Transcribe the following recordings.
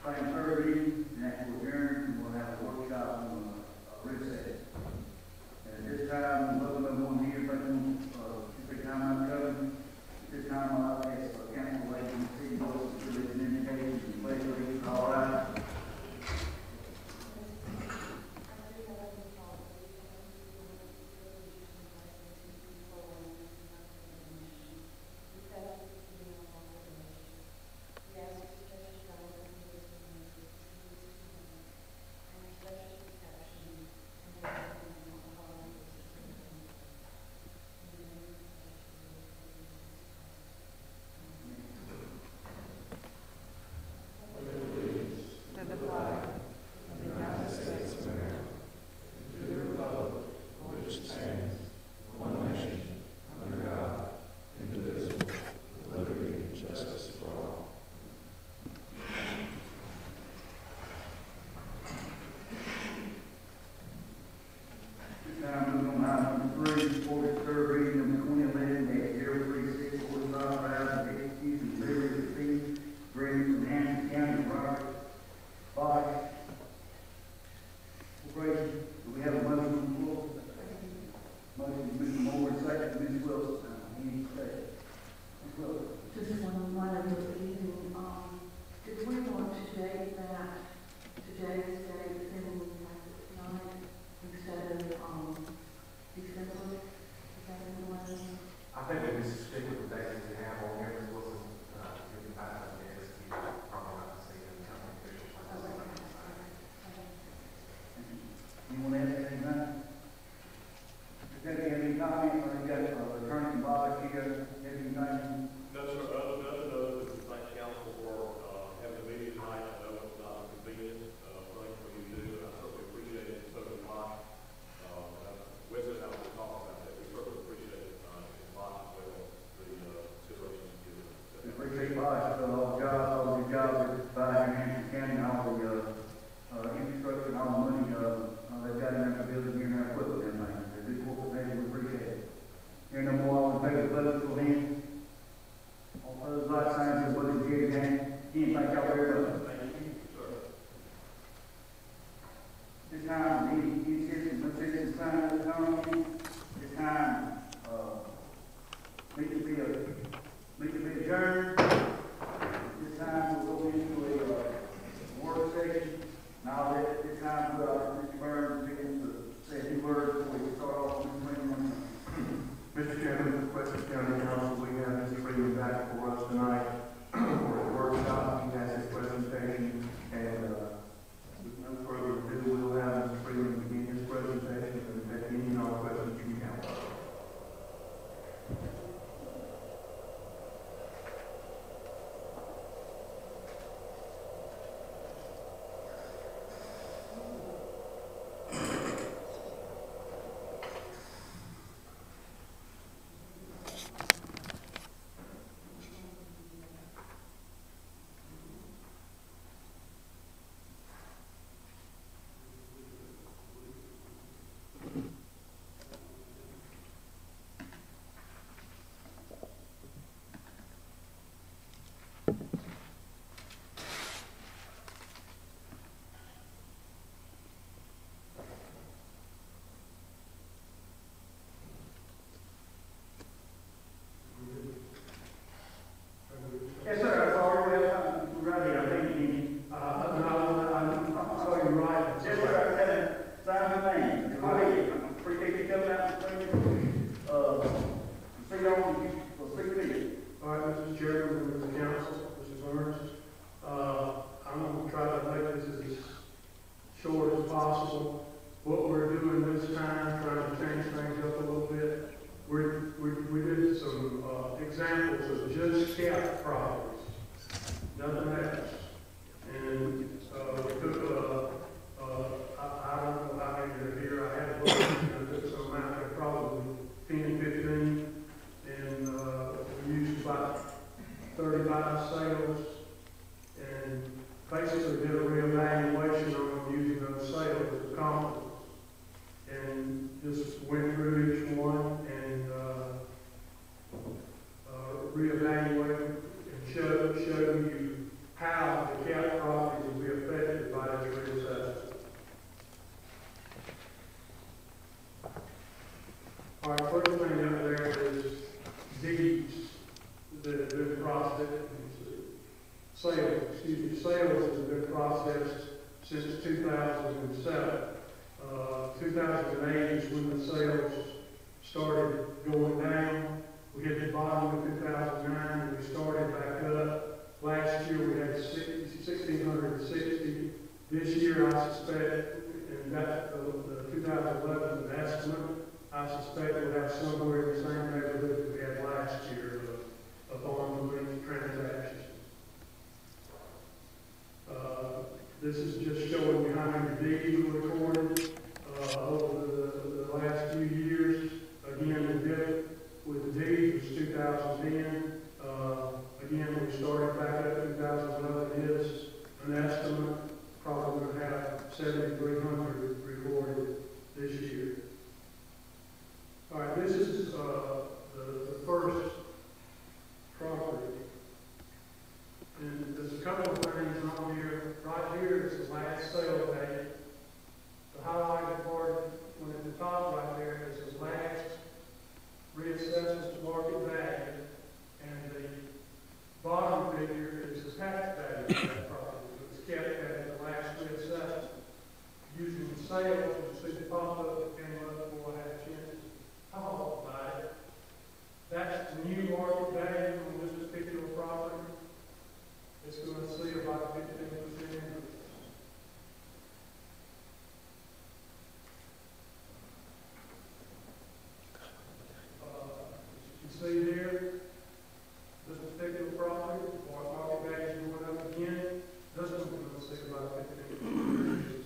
Claim third reading, and that will adjourn, and we'll have a workshop on recess. At this time, welcome everyone here, but this time I'm coming. This time I'll ask council lady and city board to do an indication and pledge allegiance. All right. Reevaluate and show you how the cap properties sales has been processed since 2007. 2008 is when the sales started going down. We hit the bottom of 2009 and we started back up. Last year we had 1,660. This year I suspect, and that's the 2011 estimate, I suspect we'll have somewhere in the same neighborhood that we had last year of on-the-link transactions. This is just showing you how many deeds were recorded over the last few years. Again, the dip with the deeds was 2010. Again, we started back up 2011 is an estimate. Probably going to have 7,300 recorded this year. All right, this is the first property. And there's a couple of things on here. Right here is the last sale date. The highlighted part, when at the top right there, is the last reassessment to market value, and the bottom figure is the tax value of that property. It was kept at the last reassessment. Using the sales, you see the pop-up that came up before I had a chance to talk about it. That's the new market value on this particular property. It's going to see about 15% increase. As you can see here, this particular property, market value is going up again. This one's going to see about 15% increase.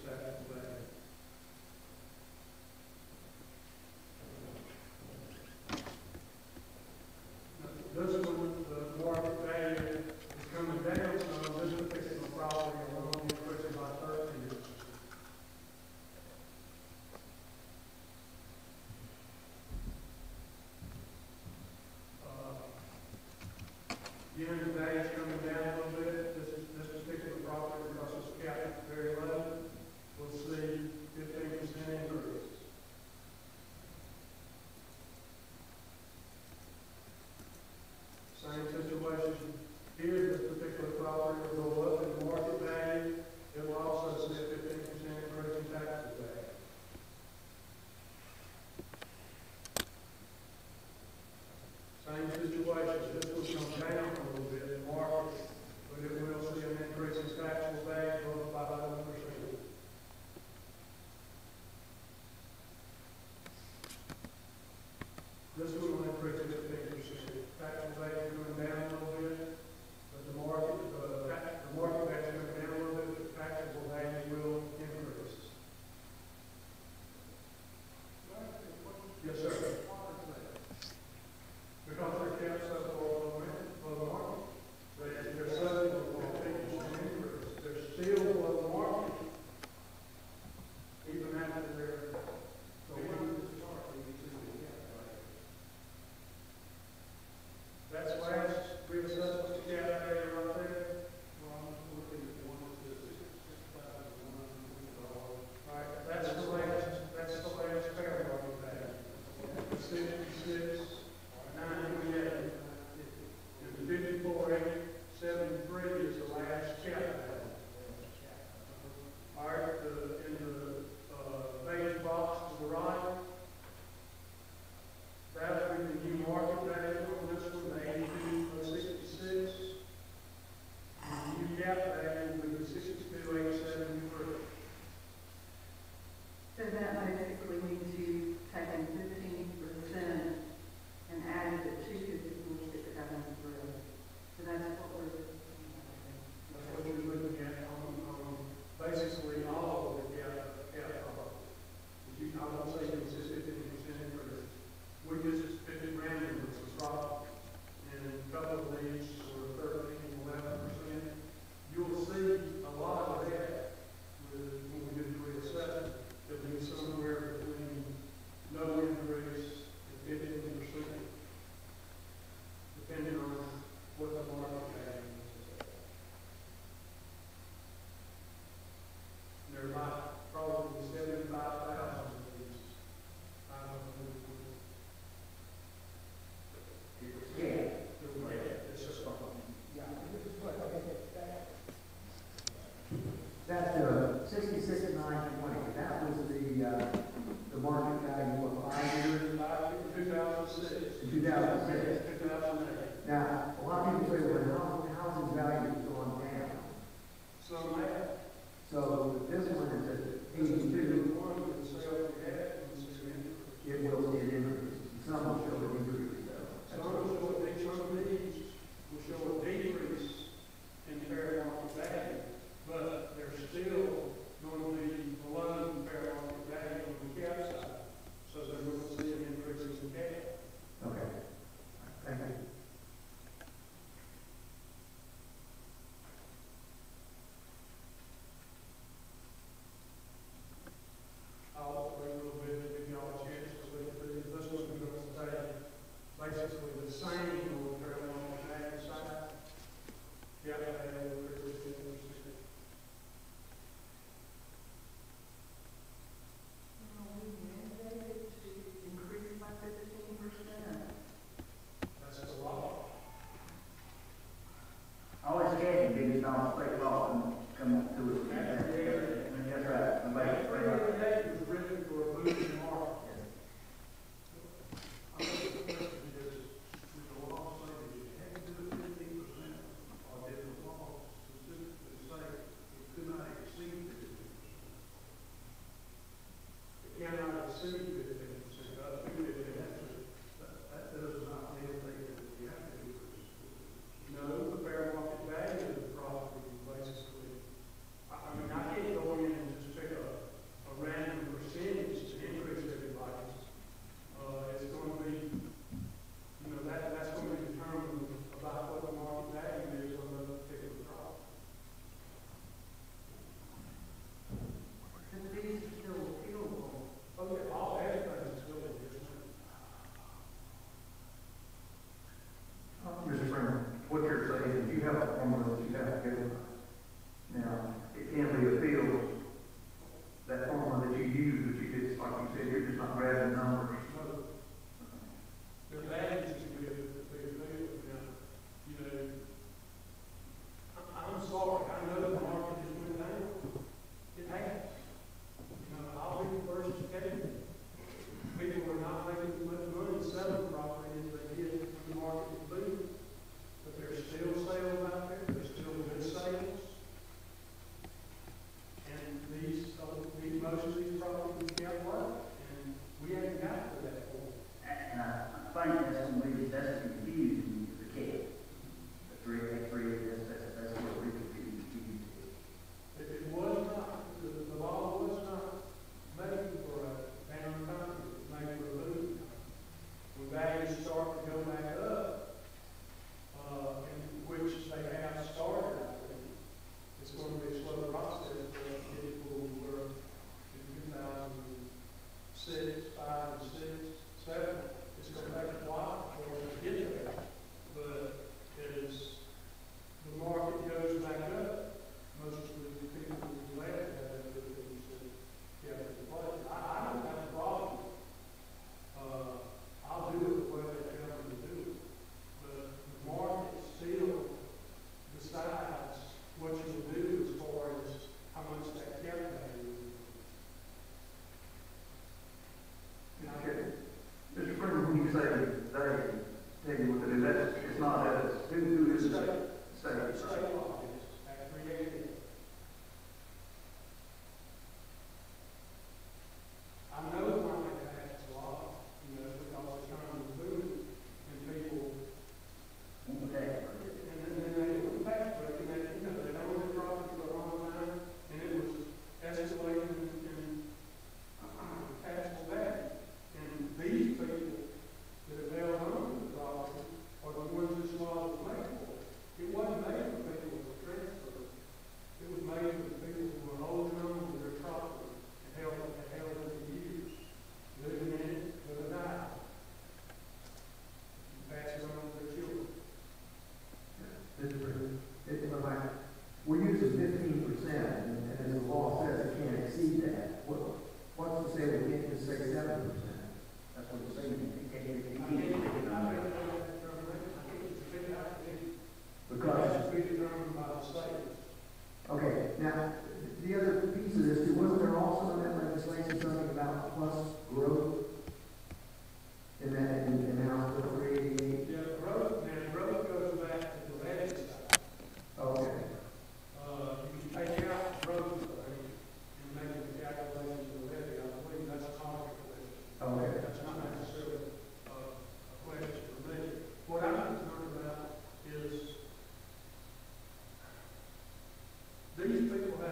these people they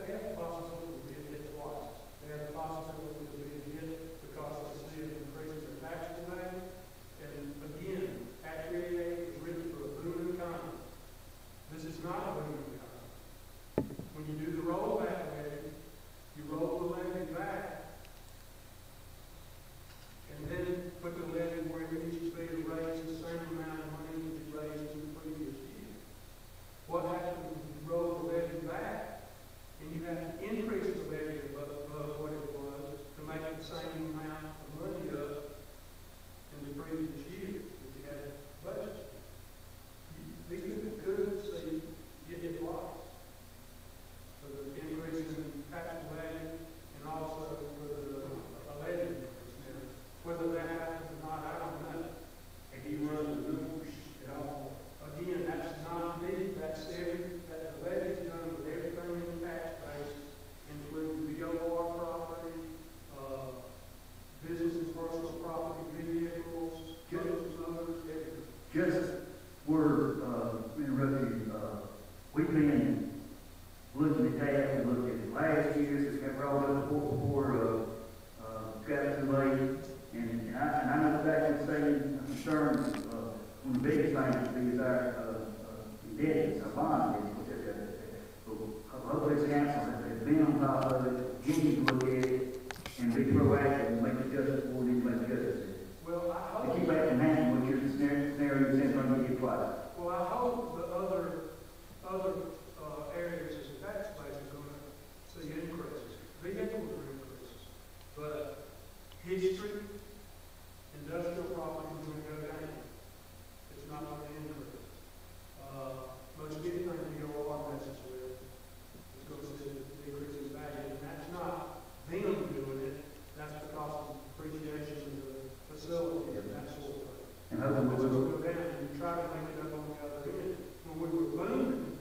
have the possibility of being hit twice. They have the possibility of being hit because the city is increasing their taxable value. And again, Act 388 was written for a booming economy. This is not a booming economy. When you do the rollback levy, you roll the levy back, and then put the levy where it needs to be to raise the same amount of money that you raised in the previous year. What happens when you roll the levy back, and you have to increase the levy above what it was to make the same amount of money up in the previous year that you had budgeted? These people could see you hit loss. So the increase in taxable value and also for the levy increase. Now, whether that happens or not, I don't know. And you run the numbers at all. Again, that's not me, that's that the levy is done with everything in the tax base, including VOR property, business and personal property, vehicles, business owners, everything. Just word, interrupting, we've been looking at that, and looking at last year's, it's got brought up before, got too late, and I know back in saying concerns, one of the biggest things is our, indebtedness, our bond is, hopefully this council has been on top of it, getting to look at it, and be proactive and make adjustments for it, and make adjustments. Well, I To hope, keep that in hand, what your scenario is in front of you twice. well, I hope the other areas of the tax base are going to see increases. Vehicles are increases. But history, industrial property is going to go down. It's not going to increase. Most anything VOR messes with is going to see a decrease in value. And that's not them doing it. That's because of depreciation of the facility and that sort of thing. And hopefully So we'll, go down and you try to make it up on the other end. When we were booming,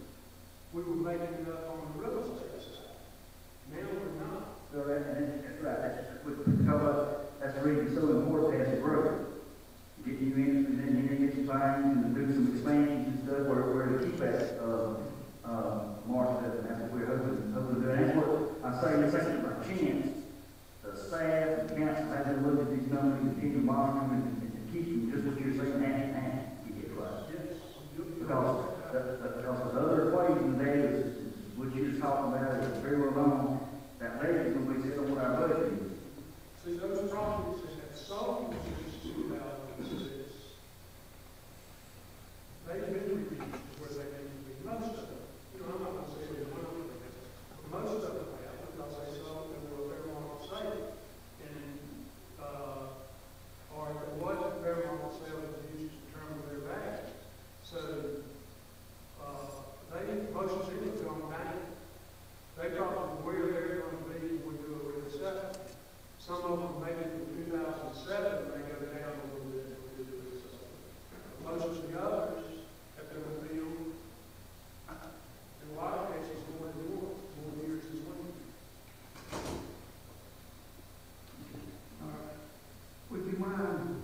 we were making it up on the real estate side. Now we're not. so that's right, that's the reason it's so important to have the growth. Get you in, and then you need to get some fines and do some expansions and stuff where to keep that, market up, and that's what we're hoping to do. And that's what I say, let's take it by chance. The staff, the council, has to look at these numbers and keep them monitoring and keep them just what you're saying, and you get right. Yes. Because the other equation there is what you're talking about is very well known, that levy is going to be set on what our budget is. See, those properties that have sold since 2006, they've been reduced to where they need to be. Most of them, I'm not going to say every one of them, but most of them have, because they sold them to a fair market sale. And, or if it wasn't fair market sale, it was used to determine their value. So, most of them have gone down. They probably where they're going to be when we do a reassessment. Some of them maybe in 2007 may go down a little bit when we do a reassessment. Most of the others have been revealed, in a lot of cases, more years than 1 year. All right. Would you mind,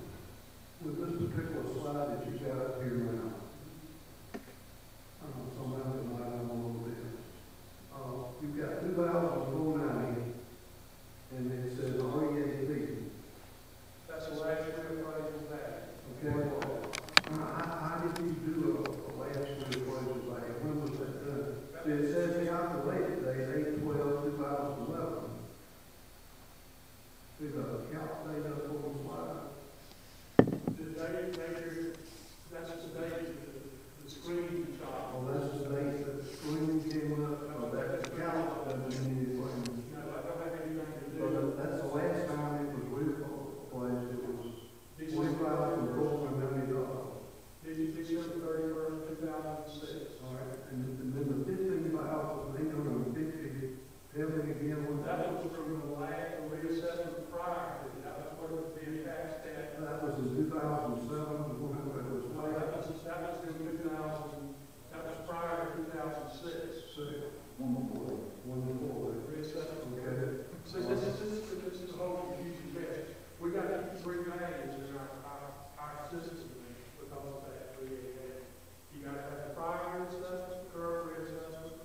with this particular slide that you got up here now, somehow it might have a little bit. You've got 2,490, and it says REAP. That's the last year appraisal value. Okay, well, how did you do a last year appraisal value? When was that done? See, it says calculated date 8/12/2011. See the account date up on the slide? The date, that's the date the screen shot. Oh, that's the date that the screen came up, oh, that account doesn't need it. No, I don't have anything to do. So that's the last time it was replaced, it was $45,490. December 31st, 2006. All right, and then the 15,850, everything again was. That was from the last reassessment prior to that. That was what it was being taxed at. That was in 2007, whatever it was. Well, that was in 2000, that was prior to 2006. One more. Reassessment. Okay. So this is a whole confusing mess. We got to keep three values in our system because of that 388. You got to have the prior reassessment, current reassessment,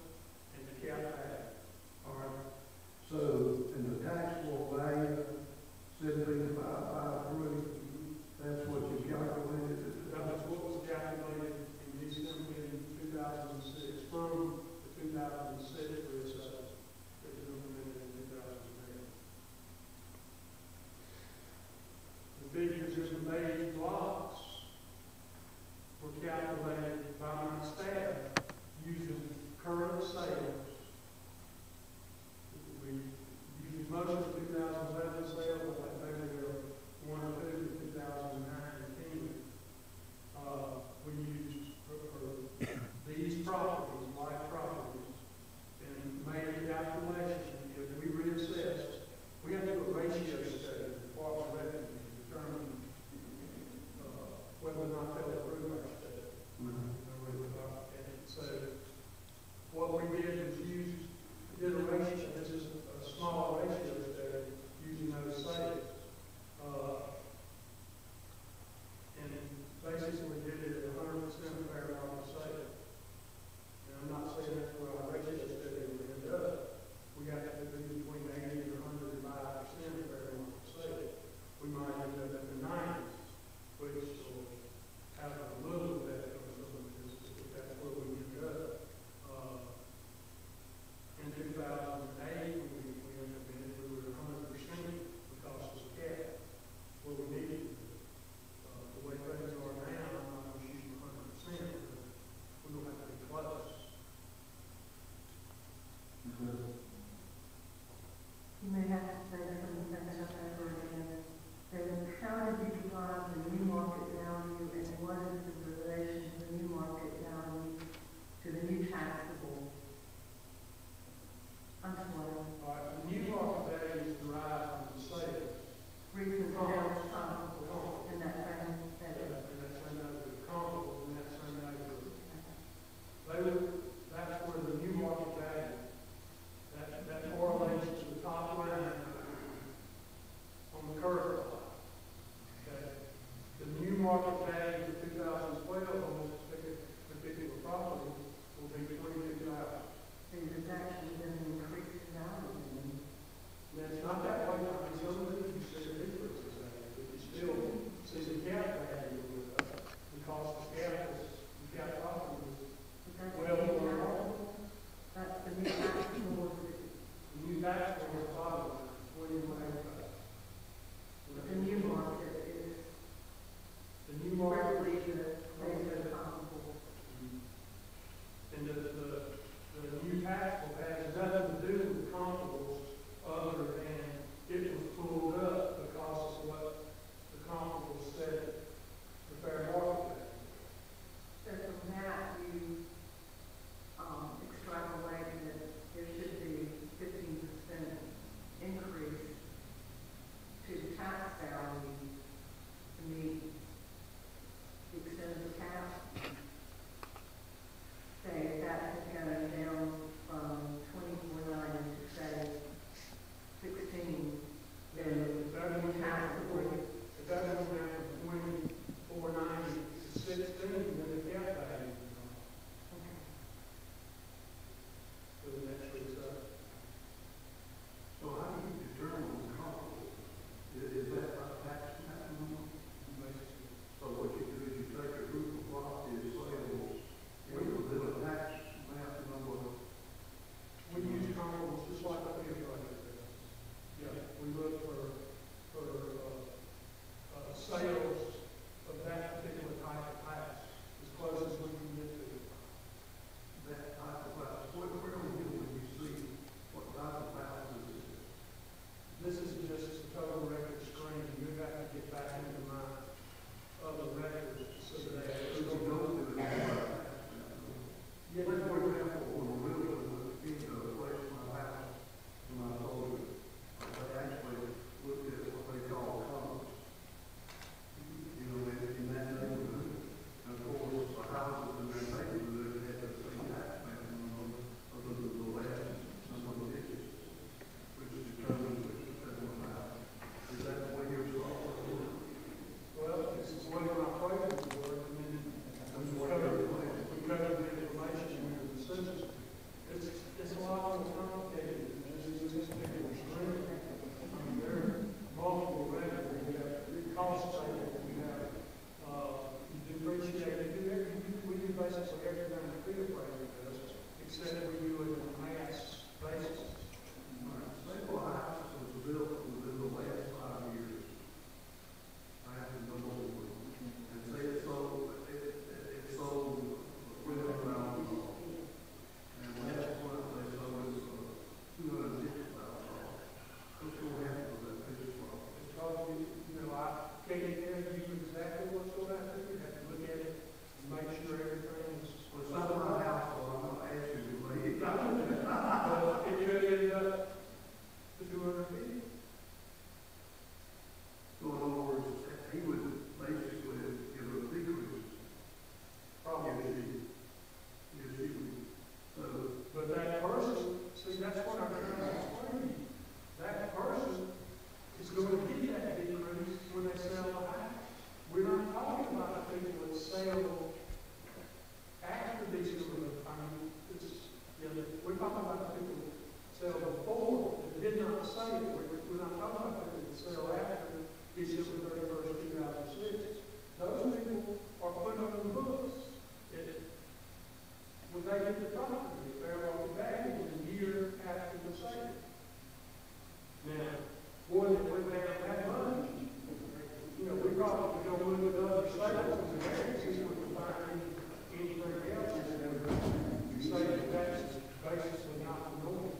basically not the norm.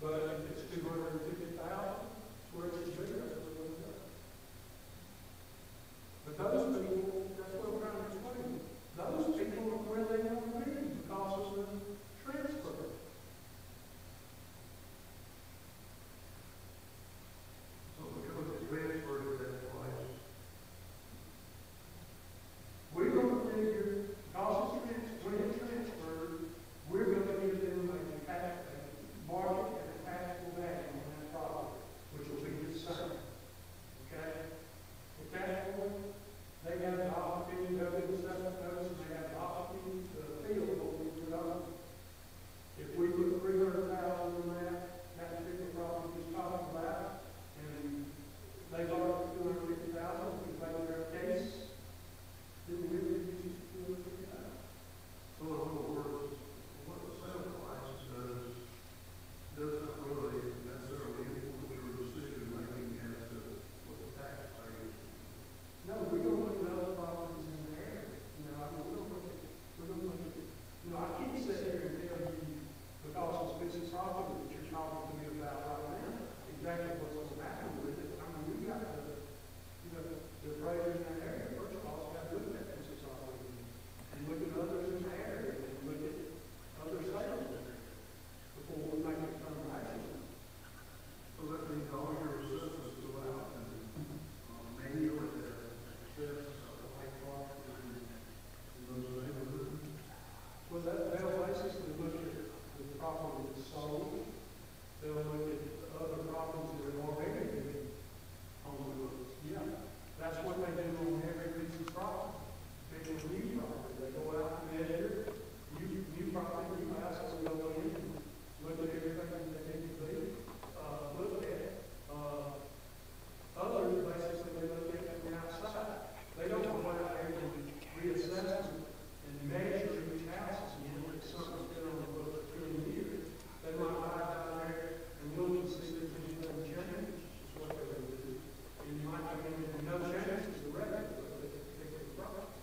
But if it's 250,000, where it should be, that's where we're going. But those people, that's what we're trying to explain. Those people are where they want to be because of the transfer. So because it's transferred to that place. We're going to figure, because when it's transferred, we're going to give them a market and a taxable value on that property, which will be the same. Okay? At that point, they have the opportunity to go to the separate notice, and they have the opportunity to appeal what we put on. If we put 300,000 in that particular property we just talked about, and they borrowed 250,000, we made their case, then we would use 250,000. So in other words, what the sale price does not really necessarily influence your decision making as to what the tax rate is. No, we don't look at other properties in the area. You know, I mean, we don't look at, you know, I can't sit here and tell you, because it's business property that you're talking to me about right now, exactly what's going to happen with it. I mean, we got to, you know, the appraiser in that area, first of all, has got to look at that business property and look at others in the area and look at other sales in there before we make a determination. So that means all your assessments go out and maybe with the access of White Rock and those neighborhoods. Well, they'll basically look at the property that's sold. They'll look at other properties that are already been on the books. Yeah, that's what they do on every piece of property. They do new property. They go out and measure new property, new house, and go in and look at everything that they need to be. Look at others, basically, they look at from the outside. They don't go out there and reassess and measure each house again. If something's been on the books for 20 years, they might buy down there and look and see if there's anything changed. Is what they're going to do. And you might come in and no changes to the record, but they can pick up the property.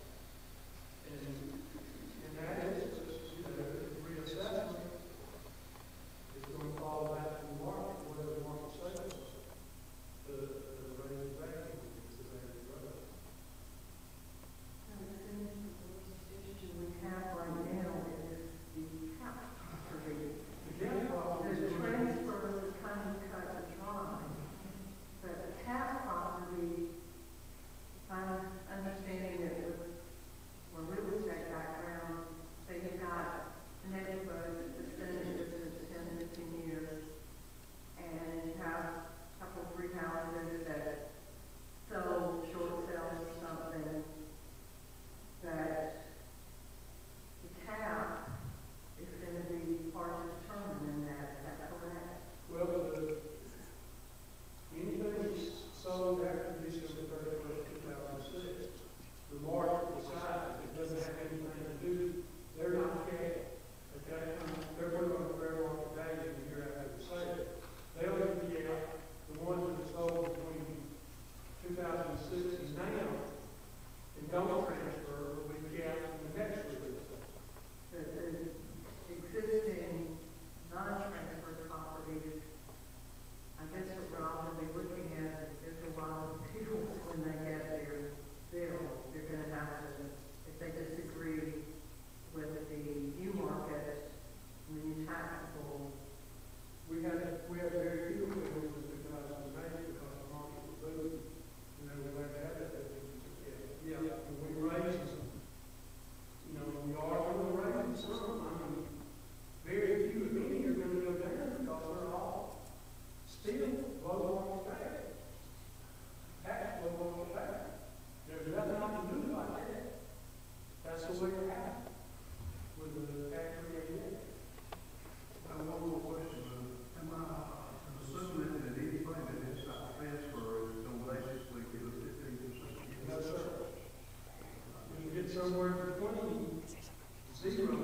And that is, you know, reassessment is going to fall back to the market, whether the market stays. The raise value is the value of it. We have right now is the cap provision. Again, The transfer is kind of cut and dry, but the cap property, I'm understanding that with a real estate background, they have got neighborhoods that's been in business 10, 15 years, and you have a couple of free houses that sell short sales or something, that the cap is going to be hard to determine in that. Is that correct? well, anything that's sold after December 31st, 2006, the market decides it doesn't have anything to do, they're not cash. Okay? They're put on the fair market value the year after the sale. They'll be out the ones that are sold between 2006 and now, and don't transfer, will be capped in the next release. The existing non-transfer properties, I guess what we're all going to be looking at is there's a lot of appeals when they get their bill. They're going to have to, if they disagree with the new market, the new taxable. We had very few appeals in 2008 because the market was booming. You know, we had to have that. Yeah, and we raised, you know, we are going to raise some. I mean, very few, if any, are going to go down because they're all still low on the back. Tax low on the back. There's nothing I can do about that. That's the way it happened with the tax rate. I have one more question. I'm assuming that anything that is not transfer is going to basically give us 15%. No, sir. You get somewhere between zero.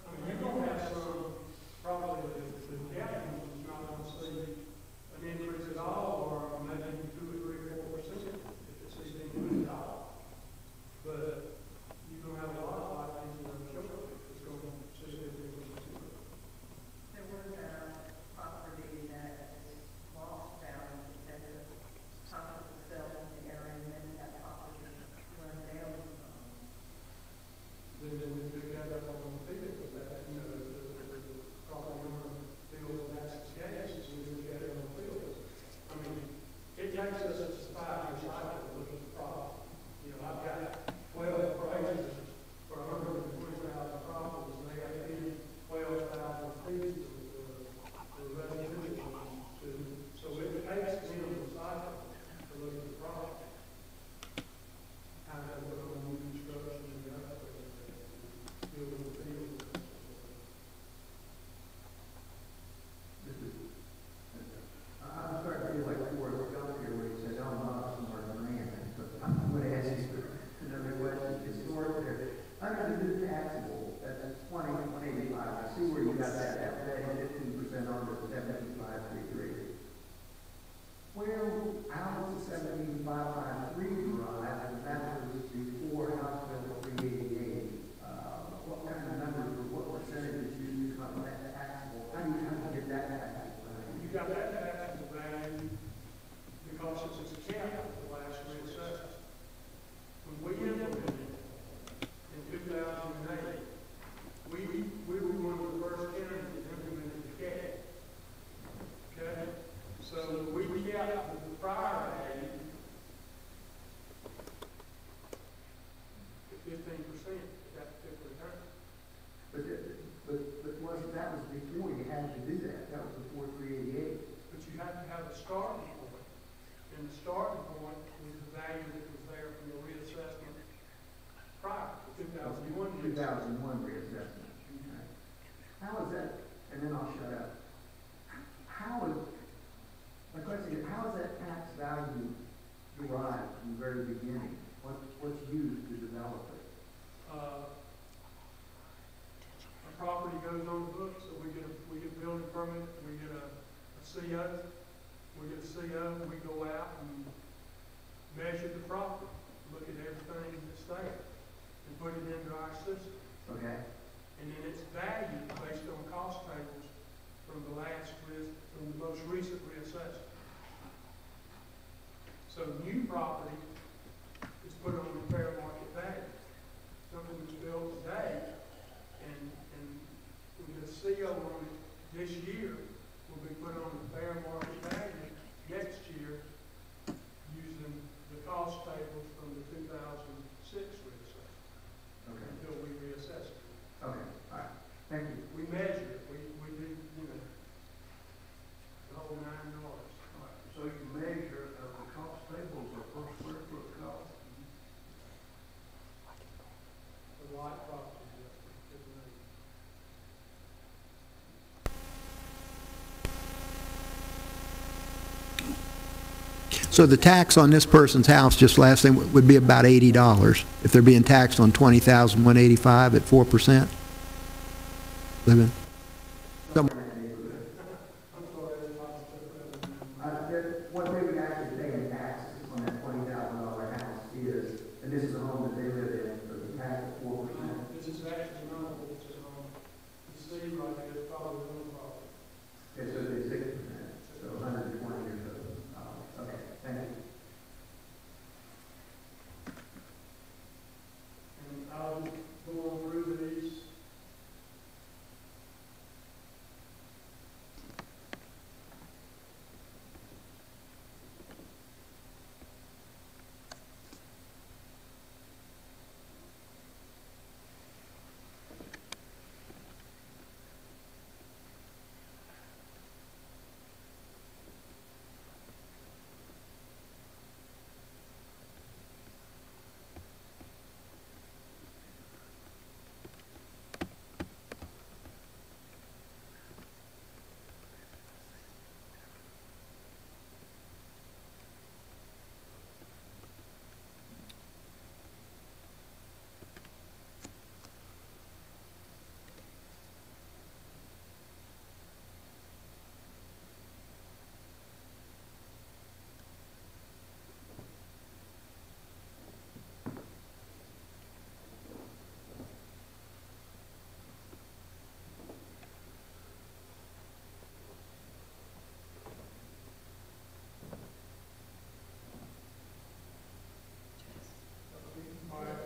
I mean, you're going to have some, probably the captain is not going to see an increase at all, or maybe 2 or 3 or 4% if it's $16 million. But 2001 reassessment. Okay. How is that, and then I'll shut up. My question is, how is that tax value derived from the very beginning? What's used to develop it? A property goes on the books, so we get a building permit, we get a CO. We get a CO, we go out and measure the property, look at everything that's there, and put it into our system. Okay. And then it's valued based on cost tables from the most recent reassessment. So new property is put on the fair market value. Something that's built today, and with the CO on it this year, will be put on the fair market value next year using the cost tables from the 2006 reassessment. Okay. Until we reassess it. Okay. All right. Thank you. We measure it, we do, the whole 9 yards. So you measure, the cost tables are per square foot cost? The lot property, yes, So the tax on this person's house, just last thing, would be about $80 if they're being taxed on $20,185 at 4%. Living. Somewhere. What they would actually pay in taxes on that $20,000 house is, and this is a home that they live in, so the tax is 4%. This is actually not, it's, you see right there, it's probably a little problem. Okay, so it's 6%, so 120 years old. Okay, thank you. And I'll just go on through these.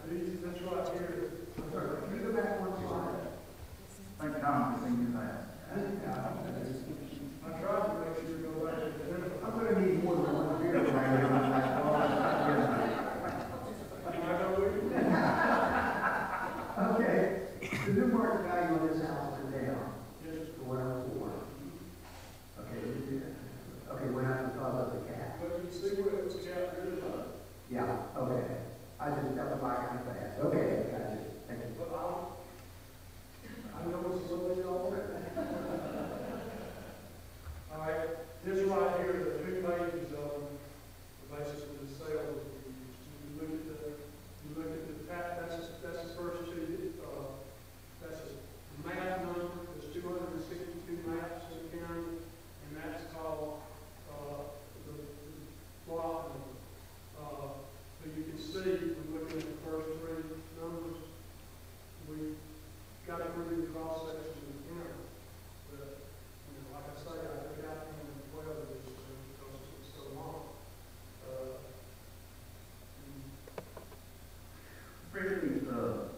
This right here, Can you go back one slide? Thank Tom for thinking that. I tried to make sure you go back to the minimum. I'm gonna need more than one beer right here. I know we, Okay, the new market value on this house is down. yes, It went up 4. Okay, went up because of the cap. but you see where it was capped really low. Yeah, okay. I just got the back kind of fast. Okay, gotcha. Thank you. But I know it's a little bit old. All right, this right here, the 2 pages on the basis of the sales we used. You look at the tax, that's the first 2, that's a map number, there's 262 maps in the county, and that's called, the block number. So you can see, when looking at the first 3 numbers, we got a pretty cross section of the county. But, like I say, I took out 12 of these because it was so long. Briefly, go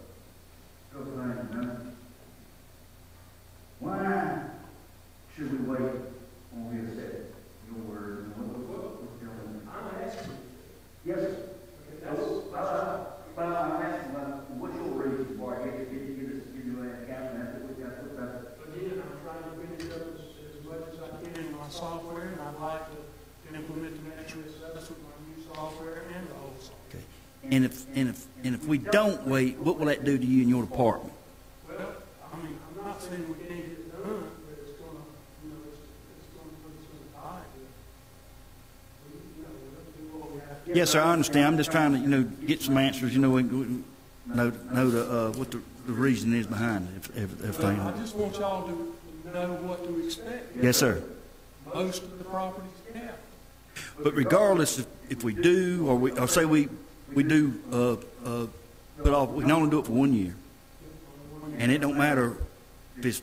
to that, why should we wait on reassessment? Your words, and what's going on? I'm asking, Yes, sir. okay, that's, But I'm asking, what's your reason for it? Give you an account, and that's what we got to put that. again, I'm trying to finish up as much as I can in my software, and I'd like to implement the next reassessment with my new software and the old software. Okay. And if we don't wait, what will that do to you and your department? Well, I mean, I'm not saying we can't get it done, but it's gonna, you know, it's gonna put us in a tie. We'll do what we have to. Yes, sir, I understand. I'm just trying to, get some answers, know what the reason is behind everything. I just want y'all to know what to expect. Yes, sir. Most of the property's capped. But regardless if we do, or say we do, put off, we can only do it for 1 year. And it don't matter if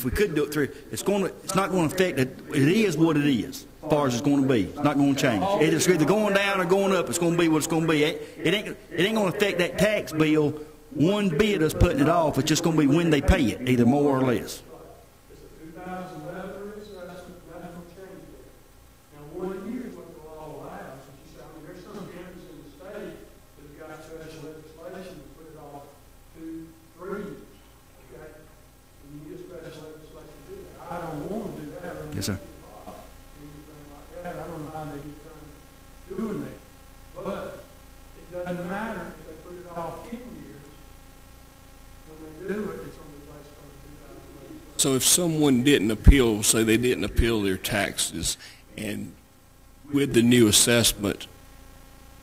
we could do it through, it's not going to affect it. It is what it is, as far as it's going to be. It's not going to change. It's either going down or going up. It's going to be what it's going to be. It ain't going to affect that tax bill one bit us putting it off. It's just going to be when they pay it, either more or less. It's a 2011 is, that's going to change it. Now, 1 year is what the law allows. There's some counties in the state that have got special legislation to put it off 2, 3 years. Okay? And you get special legislation to do that. I don't want to do that. Yes, sir. Anything like that. I don't know how they get done doing that. But it doesn't matter if they put it off 10 years. When they do it, it's only based on 2011. So if someone didn't appeal, say they didn't appeal their taxes, and with the new assessment,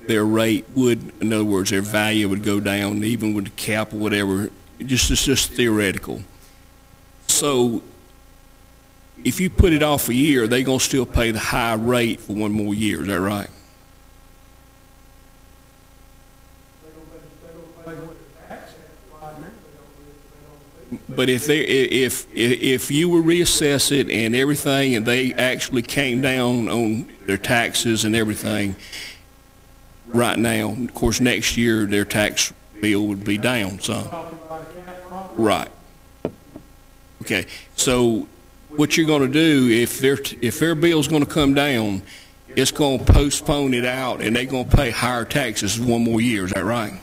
their rate would, in other words, their value would go down, even with the cap or whatever, it's just theoretical. So if you put it off a year, they're going to still pay the high rate for 1 more year, is that right? But if you were reassess it and everything, and they actually came down on their taxes and everything, right now, of course, next year their tax bill would be down some. Right. Okay. So what you're going to do if their bill's going to come down, it's going to postpone it out, and they're going to pay higher taxes 1 more year. Is that right?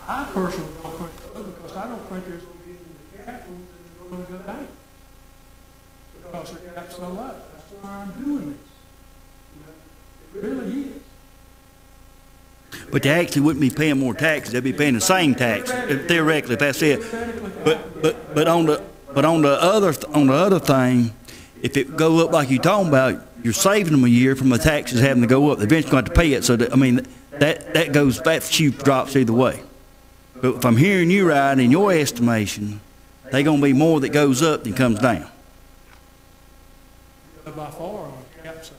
I personally don't think so, because I don't think there's going to be any cap that are going to go down. Because the cap's so low. That's why I'm doing this. It really is. But they actually wouldn't be paying more taxes. They'd be paying the same tax, theoretically, if that's it. But on the other thing, if it go up like you're talking about, you're saving them a year from the taxes having to go up. They're eventually going to have to pay it. So that shoe drops either way. But if I'm hearing you right, in your estimation, they're going to be more that goes up than comes down. By far on the cap side.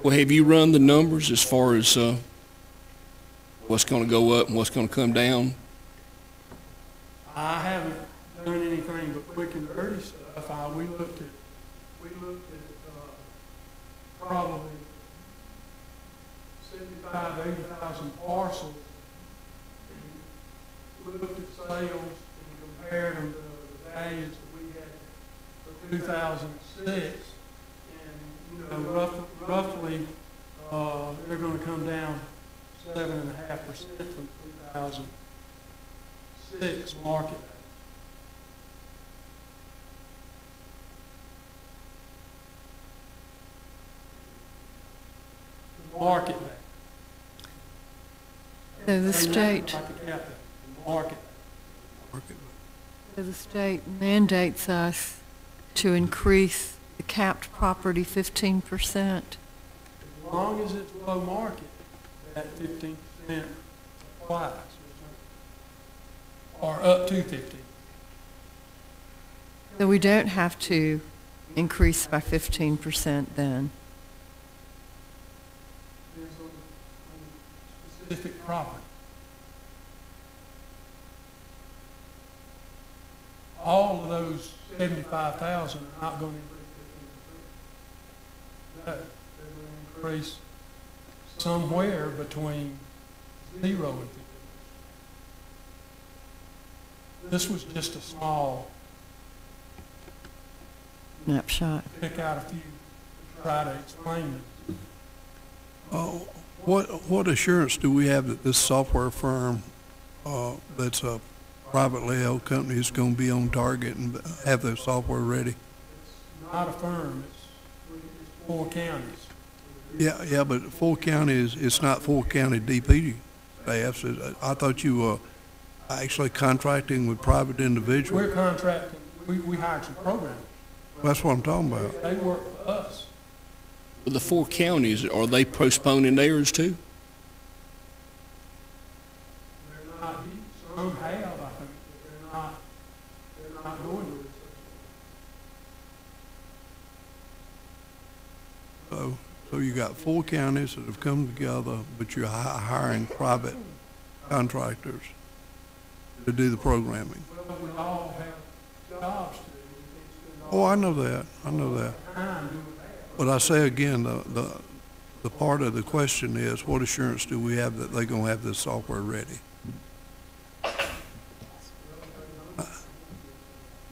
Well, have you run the numbers as far as what's going to go up and what's going to come down? I haven't done anything but quick and dirty stuff. We looked at probably 75,000 to 80,000 parcels. And looked at sales and compared them to the values that we had for 2006. And roughly, they're going to come down 7.5% from 2006 market. Market. So the state, Market. so the state mandates us to increase the capped property 15%. As long as it's below market, that 15% applies, or up to 15. So we don't have to increase by 15% then. Depends on specific property. All of those 75,000 are not going to increase 15%. No, they're going to increase somewhere between 0 and 50. This was just a small Snapshot. pick out a few to try to explain it. What assurance do we have that this software firm, that's a privately held company, is going to be on target and have their software ready? It's not a firm, it's 4 counties. Yeah, but Full County it's not Full County DP staff. I thought you were actually contracting with private individuals. We're contracting, we hired some programmers. That's what I'm talking about. They work for us. The 4 counties, are they postponing theirs too? They're not, some have, I think, but they're not doing it. So you got 4 counties that have come together, but you're hiring private contractors to do the programming. Well, we all have jobs to do. Oh, I know that. Time doing that. But I say again, the part of the question is, what assurance do we have that they're gonna have this software ready?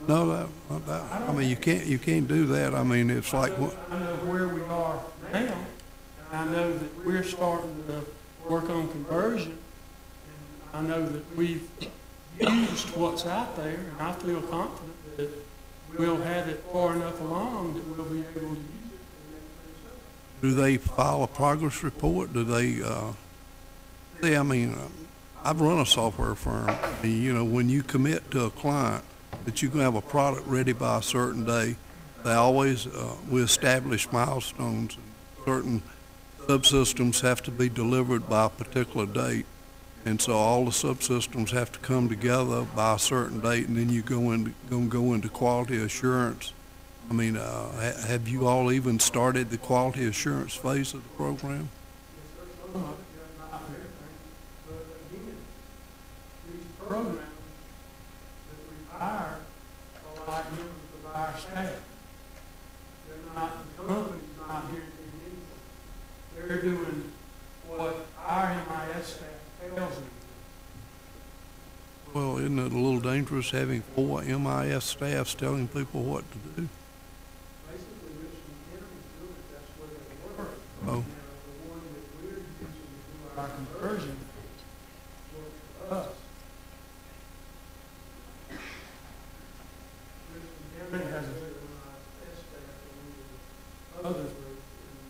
No, I mean, you can't do that. I mean, it's like, I know where we are now, and I know that we're starting to work on conversion. And I know that we've used what's out there, and I feel confident that we'll have it far enough along that we'll be able to use it. do they file a progress report? Do they, I mean, I've run a software firm. And, you know, when you commit to a client that you can have a product ready by a certain day, they always, we establish milestones. Certain subsystems have to be delivered by a particular date. And so all the subsystems have to come together by a certain date, and then you go into quality assurance. I mean, have you all even started the quality assurance phase of the program? Some of it, not everything, but again, these programs that we hire are like members of our staff. They're not, the company's not here to do anything. They're doing what our MIS staff tells them. Well, isn't it a little dangerous having 4 MIS staffs telling people what to do? Basically, Richmond County's doing it, that's where they work. Oh. Now, the one that we're using to do our conversion works for us. Richmond County has a better MIS staff than we do other groups, and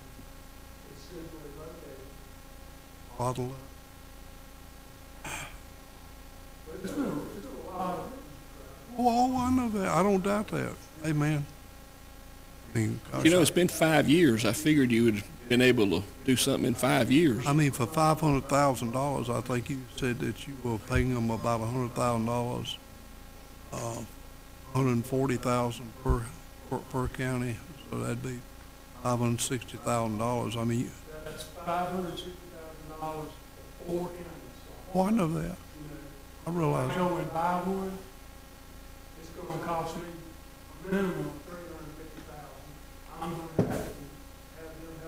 it's simply located. Bottle up. But it's been a lot of. Oh, I know that. I don't doubt that. Amen. I mean, gosh, You know, it's been 5 years. I figured you would have been able to do something in 5 years. I mean, for $500,000, I think you said that you were paying them about $100,000, $140,000 per county, so that'd be $560,000. I mean, That's $560,000 for 4 counties. oh, I know that. You know, I realize. I go and buy one, it's gonna cost me a minimum of $350,000. I'm gonna have them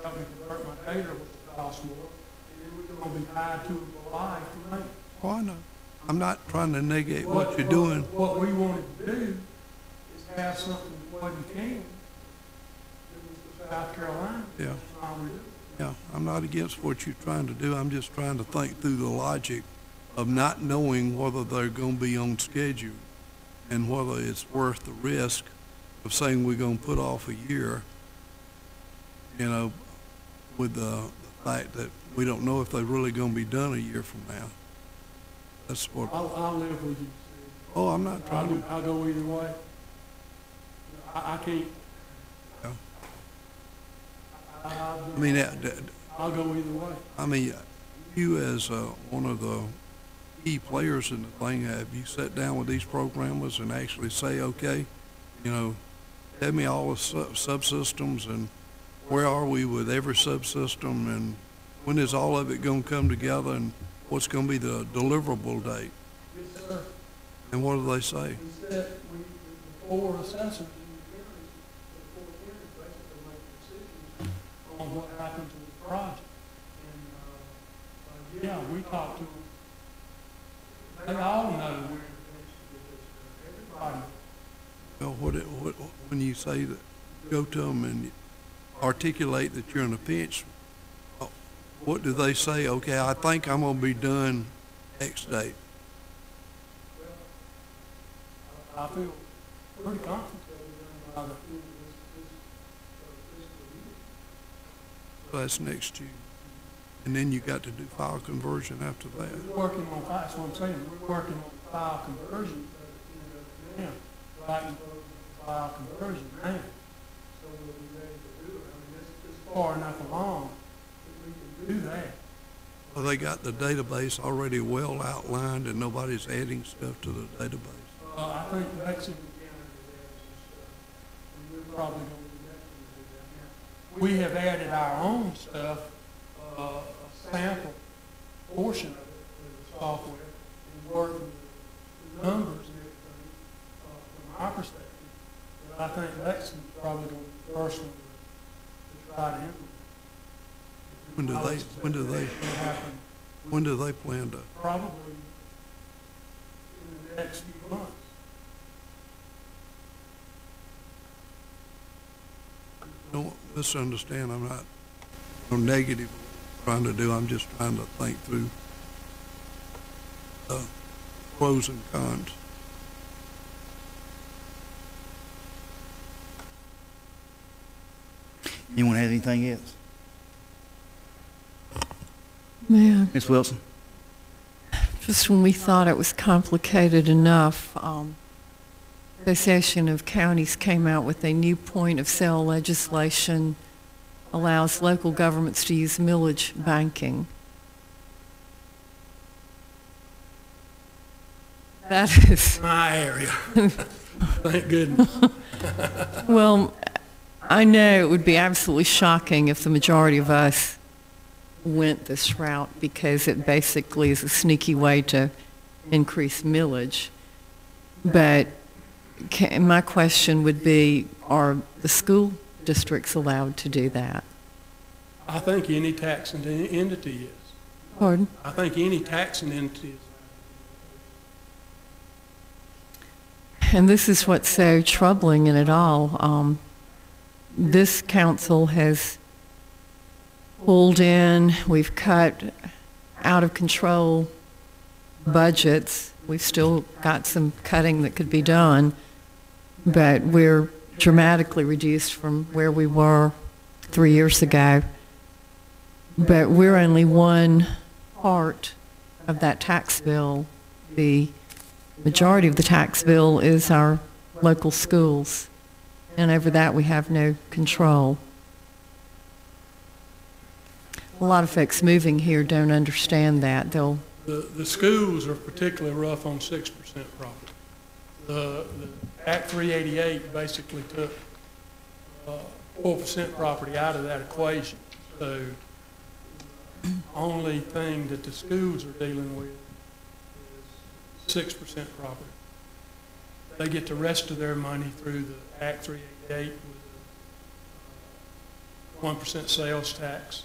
help me convert my data, which will cost more, and then we're gonna be tied to it for life, right? Oh, I know. I'm not trying to negate what you're doing. What we wanted to do is have something that wasn't can, that was for South Carolina. Yeah. That's all we do. Yeah, I'm not against what you're trying to do. I'm just trying to think through the logic of not knowing whether they're going to be on schedule and whether it's worth the risk of saying we're going to put off a year, you know, with the fact that we don't know if they're really going to be done a year from now. That's what, I'll live with you, Steve. oh, I'm not trying to, I'll go either way. I can't. Yeah. I I mean, I'll go either way. I mean, you as one of the key players in the thing, have you sat down with these programmers and actually say, okay, you know, tell me all the subsystems and where are we with every subsystem and when is all of it going to come together and what's going to be the deliverable date? Yes, sir. And what do they say? We said, the 4 assessors in the counties, the 4 counties basically make decisions on what happens with the project. And, yeah, we talked to them. They all know we're in a pinch to get this done. Everybody. Well, when you say that, go to them and articulate that you're in a pinch, what do they say? Okay, I think I'm going to be done X date. Well, I feel pretty confident that we're done by the end of this fiscal year. That's next year. And then you got to do file conversion after that. We're working on, that's what I'm saying, we're working on file conversion now, writing file conversion now. So we'll be ready to do it. I mean, it's far enough along that we can do that. Well, they got the database already well outlined and nobody's adding stuff to the database. I think Lexington County has some stuff, and we're probably going to do that. We have added our own stuff, a sample portion of it with the software, and working with the numbers and everything from our perspective. But I think Lexington's probably going to be the first one to try to implement. When do they plan to? Probably in the next few months. Don't misunderstand, I'm not no negative trying to do, I'm just trying to think through pros and cons. Anyone have anything else? Man, Ms. Wilson? just when we thought it was complicated enough, the Association of Counties came out with a new point of sale legislation, allows local governments to use millage banking. That is, My area. Thank goodness. well, I know it would be absolutely shocking if the majority of us went this route, because it basically is a sneaky way to increase millage. But my question would be, are the school districts allowed to do that? I think any taxing entity is. Pardon? I think any taxing entity is. And this is what's so troubling in it all. This council has pulled in, we've cut out of control budgets. We've still got some cutting that could be done, but we're dramatically reduced from where we were 3 years ago. But we're only one part of that tax bill. The majority of the tax bill is our local schools, and over that we have no control. A lot of folks moving here don't understand that. The schools are particularly rough on 6% property. The Act 388 basically took 4% property out of that equation. So the only thing that the schools are dealing with is 6% property. They get the rest of their money through the Act 388 with 1% sales tax.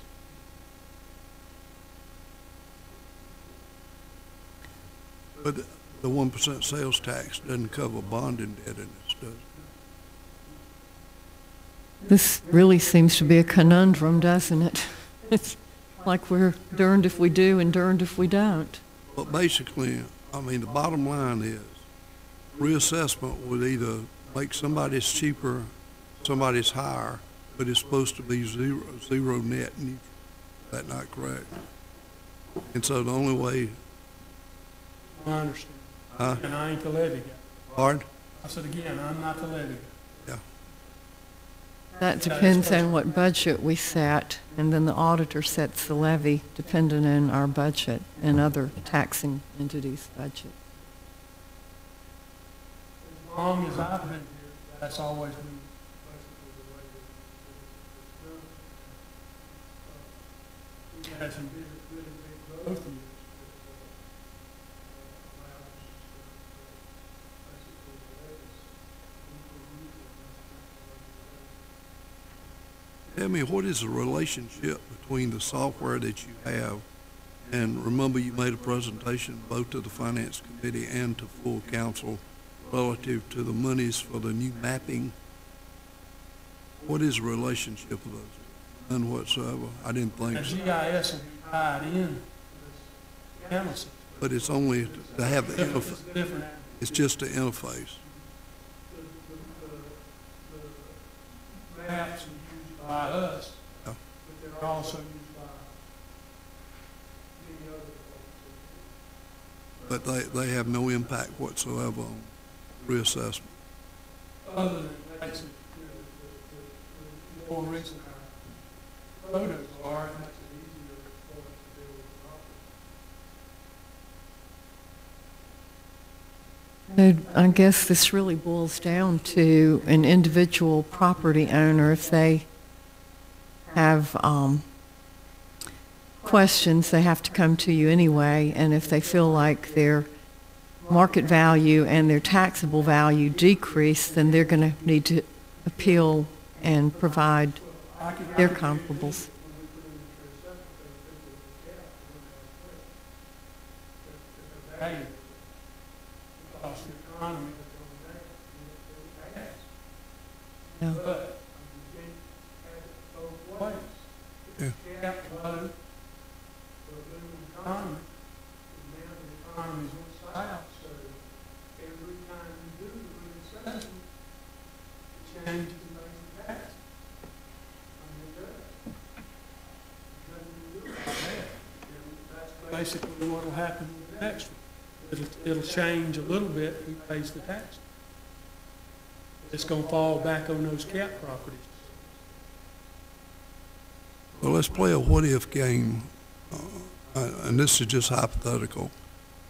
But the 1% sales tax doesn't cover bond indebtedness, does it? This really seems to be a conundrum, doesn't it? It's like we're darned if we do and darned if we don't. But basically, I mean, the bottom line is reassessment would either make somebody's cheaper, somebody's higher, but it's supposed to be zero net neutral. Is that not correct? And so the only way... I understand. Huh? And I ain't the levy guy. Pardon? I said again, I'm not the levy guy. Yeah. That depends on what budget we set, and then the auditor sets the levy dependent on our budget and other taxing entities' budget. As long as I've been here, that's always been basically the way it's done. We've had some really big growth years. Tell me, what is the relationship between the software that you have, and remember you made a presentation both to the Finance Committee and to full council relative to the monies for the new mapping? What is the relationship of those? None whatsoever. I didn't think And so. GIS will be tied in to this camera system. But it's only to have the It's interface. different. It's just the interface. The maps are used by us, Yeah. but they're They're also used by many other folks. But they have no impact whatsoever on reassessment. Other than basically the more recent our photos are, it makes it easier for us to deal with the property. I guess this really boils down to an individual property owner. If they have questions, they have to come to you anyway, and if they feel like their market value and their taxable value decrease, then they're going to need to appeal and provide their comparables. Yeah. But you can't have it both ways. Yeah. Cap low for a booming economy, and now the economy's went south, so every time you do the reassessment, it changes the basic tax. I mean, it does. Nothing to do about that. And that's basically what will happen with the next one. It'll change a little bit who pays the tax. It's going to fall back on those cap properties. Well, let's play a what-if game, and this is just hypothetical.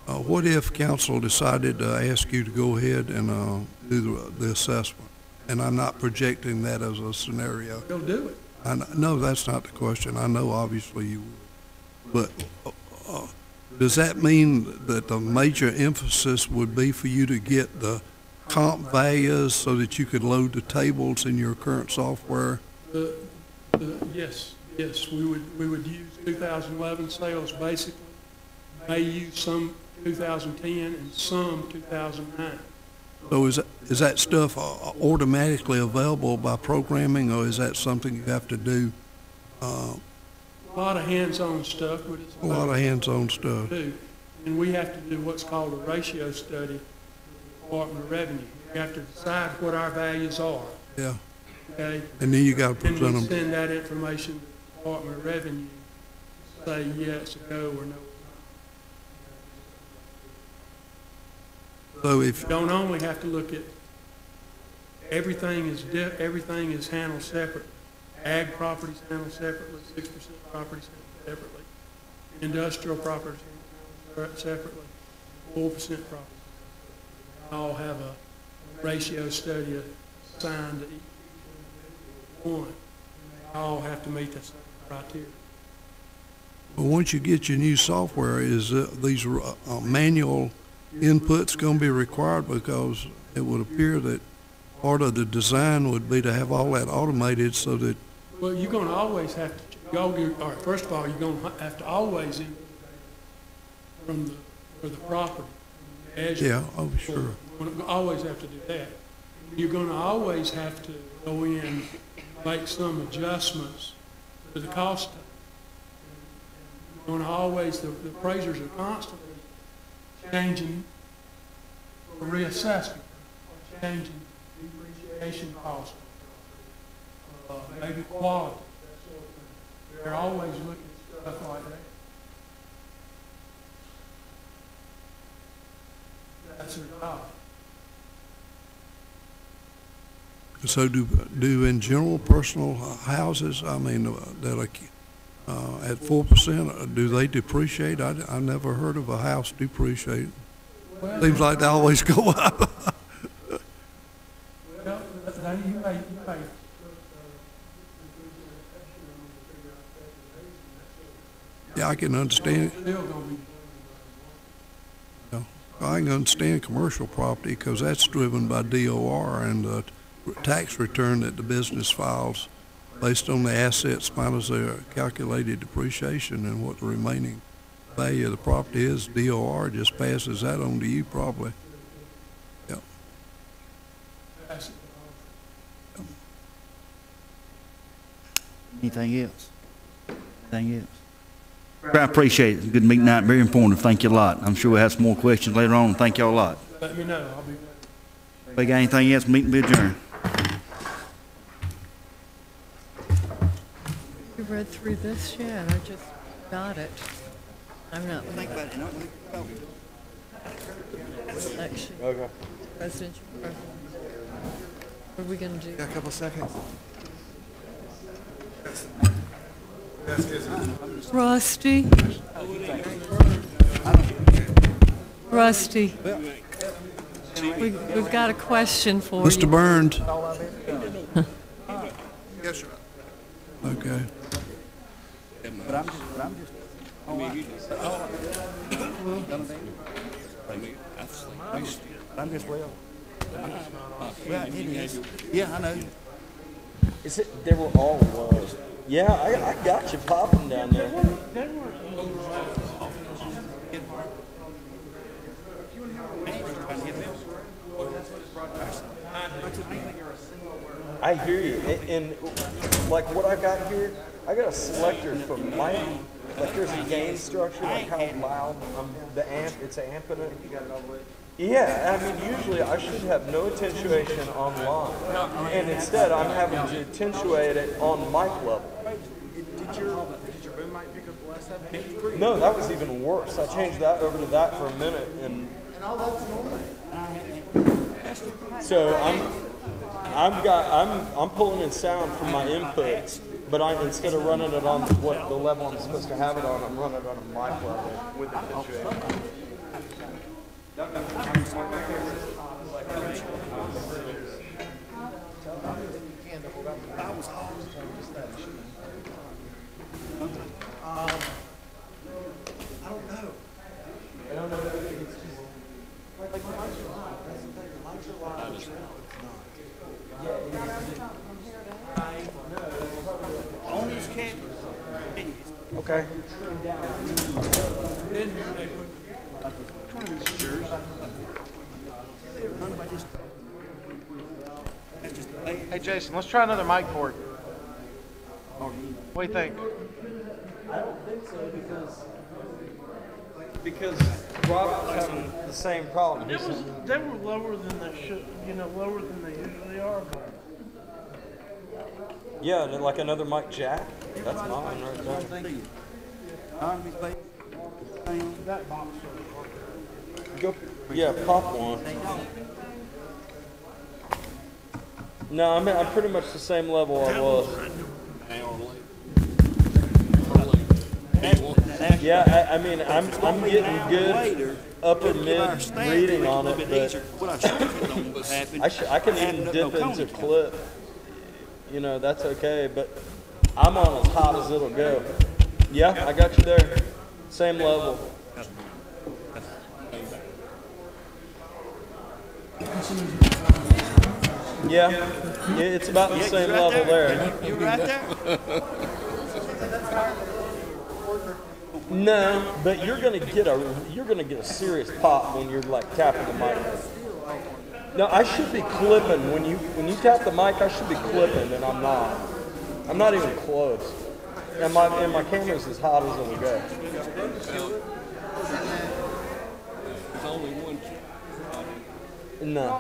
What if council decided to ask you to go ahead and do the assessment? And I'm not projecting that as a scenario. They'll do it. No, that's not the question. I know obviously you would. But does that mean that the major emphasis would be for you to get the comp values so that you could load the tables in your current software? Yes, we would use 2011 sales basically. May use some 2010 and some 2009. So is that stuff automatically available by programming, or is that something you have to do? A lot of hands-on stuff, but it's A lot of hands-on stuff. do. And we have to do what's called a ratio study with the Department of Revenue. We have to decide what our values are. Yeah. Okay? And then you got to Then present we them. send that information to the Department of Revenue, say yes, or no, or no. So if You don't only have to look at, everything is handled separate. Ag properties handled separately, 6% properties handled separately. Industrial properties handled separately, 4% properties. All have a ratio study assigned to each one. They all have to meet the same criteria. But once you get your new software, is these manual inputs going to be required? Because it would appear that part of the design would be to have all that automated so that. Well, you're going to always have to, all right, first of all, you're going to have to always input data for the property. Yeah, oh, sure. You're going to always have to do that. You're going to always have to go in and make some adjustments to the cost of it. You're going to always, the appraisers are constantly changing for reassessment, or changing depreciation costs, maybe quality, that sort of thing. They're always looking at stuff like that. That's their job. So do in general personal houses, I mean, that are at 4%, do they depreciate? I never heard of a house depreciate. Well, Seems like they always go up. well, you may Yeah, I can understand. still going to be. I can understand commercial property because that's driven by DOR and the tax return that the business files based on the assets minus their calculated depreciation and what the remaining value of the property is. DOR just passes that on to you probably. Yeah. Anything else? Anything else? I appreciate it. Good meeting night. Very informative. Thank you a lot. I'm sure we'll have some more questions later on. Thank you all a lot. Let me know. I'll be. If we got anything else, meeting be adjourned. You read through this yet? I just got it. I'm not. Think about it, Election. Okay. Presidential preference. What are we gonna do? Got a couple seconds. Rusty? Rusty? We've got a question for you. Mr. Burns? Yes, sir. Okay. But I'm just, I'm just well. Well, it is. Yeah, I know. Is it? They were all low. Yeah, I got you popping down there. I hear you, and like what I got here, I got a selector for mic. Like there's a gain structure, like how loud the amp. It's amping it. Yeah, I mean usually I should have no attenuation on line, and instead I'm having to attenuate it on mic level. Did your boom mic pick up the last time? No, that was even worse. I changed that over to that for a minute, and so I'm pulling in sound from my inputs, but instead of running it on what the level I'm supposed to have it on, I'm running it on a mic level with attenuation. Okay. Hey, Jason, let's try another mic port. What do you think? I don't think so because Robert's having the same problem. They were lower than they should, lower than they usually are, but. Yeah, and then like another mic jack. That's mine right there. That box. Go, yeah, pop one. No, I'm pretty much the same level I was. Yeah, I mean, I'm getting good upper mid reading on it, but I can even dip into clip. That's okay, but I'm on as hot as it'll go. Yeah, I got you there. Same level. Yeah, it's about the same level there. You right there? No, but you're gonna get a serious pop when you're like tapping the mic. No, I should be clipping when you tap the mic. I should be clipping, and I'm not. I'm not even close. And my camera's as hot as it'll go. There's only one. No.